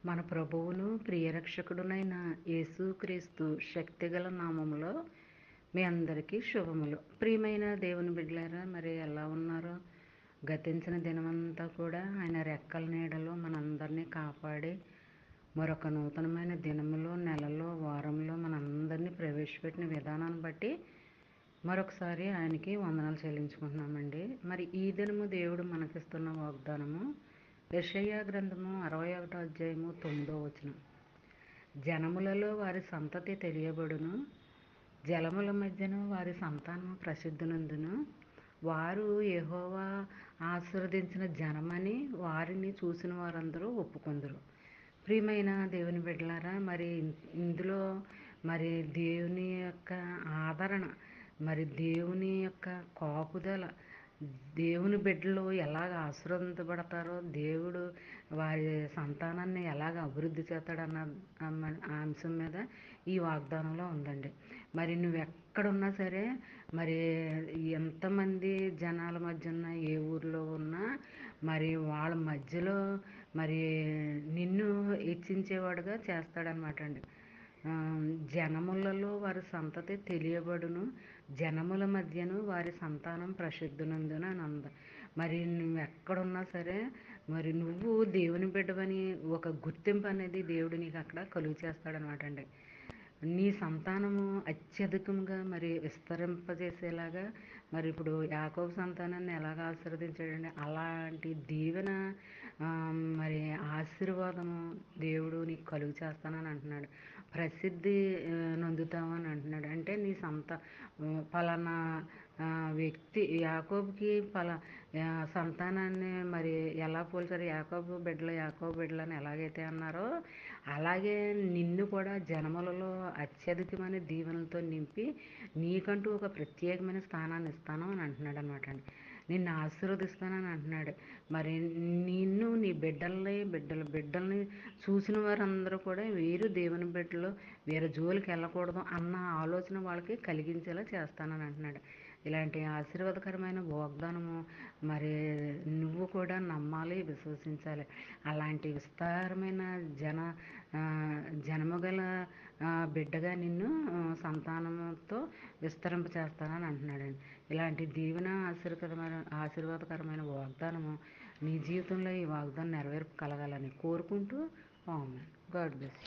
మన ప్రభువును ప్రియరక్షకుడునైన యేసుక్రీస్తు శక్తిగల నామములో మీ అందరికీ శుభములు. ప్రియమైన దేవుని బిడ్డలారా, మరి ఎలా ఉన్నారో? గతించిన దినమంతా కూడా ఆయన రెక్కల నీడలో మనందరినీ కాపాడి మరొక నూతనమైన దినములో, నెలలో, వారంలో మనందరినీ ప్రవేశపెట్టిన విధానాన్ని బట్టి మరొకసారి ఆయనకి వందనాలు చెల్లించుకుంటున్నామండి. మరి ఈ దినము దేవుడు మనకిస్తున్న వాగ్దానము యెషయా గ్రంథము 61వ అధ్యాయము 9వ వచనం. జనములలో వారి సంతతి తెలియబడును, జలముల మధ్యను వారి సంతానము ప్రసిద్ధునందును. వారు యెహోవా ఆశీర్వదించిన జనమని వారిని చూసిన వారందరూ ఒప్పుకొందురు. ప్రియమైన దేవుని బిడ్డలారా, మరి ఇందులో మరి దేవుని యొక్క ఆదరణ, మరి దేవుని యొక్క కాపుదల, దేవుని బిడ్డలు ఎలాగ ఆశీర్వదించబడతారో, దేవుడు వారి సంతానాన్ని ఎలాగ అభివృద్ధి చేస్తాడన్న అంశం మీద ఈ వాగ్దానంలో ఉందండి. మరి నువ్వు ఎక్కడున్నా సరే, మరి ఎంతమంది జనాల మధ్య ఉన్నా, ఏ ఊర్లో ఉన్నా, మరి వాళ్ళ మధ్యలో మరి నిన్ను హెచ్చించేవాడుగా చేస్తాడనమాట అండి. జనములలో వారి సంతతి తెలియబడును, జనముల మధ్యను వారి సంతానం ప్రసిద్ధునందున అని అంది. మరి నువ్వు ఎక్కడున్నా సరే, మరి నువ్వు దేవుని బిడ్డవని ఒక గుర్తింపు అనేది దేవుడు నీకు అక్కడ కలుగు చేస్తాడనమాట అండి. నీ సంతానము అత్యధికంగా మరి విస్తరింపజేసేలాగా, మరి ఇప్పుడు యాకోబు సంతానాన్ని ఎలాగ ఆశీర్వదించాడండి, అలాంటి దీవెన మరి ఆశీర్వాదము దేవుడు నీకు కలుగు చేస్తానని అంటున్నాడు. ప్రసిద్ధి నొందుతామని అంటున్నాడు. అంటే నీ పలానా వ్యక్తి యాకోబుకి సంతానాన్ని మరి ఎలా పోల్చారు? యాకోబు బిడ్డలు అని ఎలాగైతే అన్నారో, అలాగే నిన్ను కూడా జనములలో అత్యధికమైన దీవెనలతో నింపి నీకంటూ ఒక ప్రత్యేకమైన స్థానాన్ని ఇస్తాను అని అంటున్నాడు అనమాట అండి. నిన్ను ఆశీర్వదిస్తానని అంటున్నాడు. మరి నిన్ను, నీ బిడ్డల్ని చూసిన వారందరూ కూడా వీరు దేవుని బిడ్డలు, వీరి జోలికి వెళ్ళకూడదు అన్న ఆలోచన వాళ్ళకి కలిగించేలా చేస్తానని అంటున్నాడు. ఇలాంటి ఆశీర్వాదకరమైన వాగ్దానము మరి నువ్వు కూడా నమ్మాలి, విశ్వసించాలి. అలాంటి విస్తారమైన జనము గల బిడ్డగా నిన్ను సంతానంతో విస్తరింప చేస్తానని అంటున్నాడండి. ఇలాంటి దీవెన ఆశీర్వాదకరమైన వాగ్దానము నీ జీవితంలో ఈ వాగ్దానం నెరవేర్పు కలగాలని కోరుకుంటూ, గాడ్ బ్లెస్.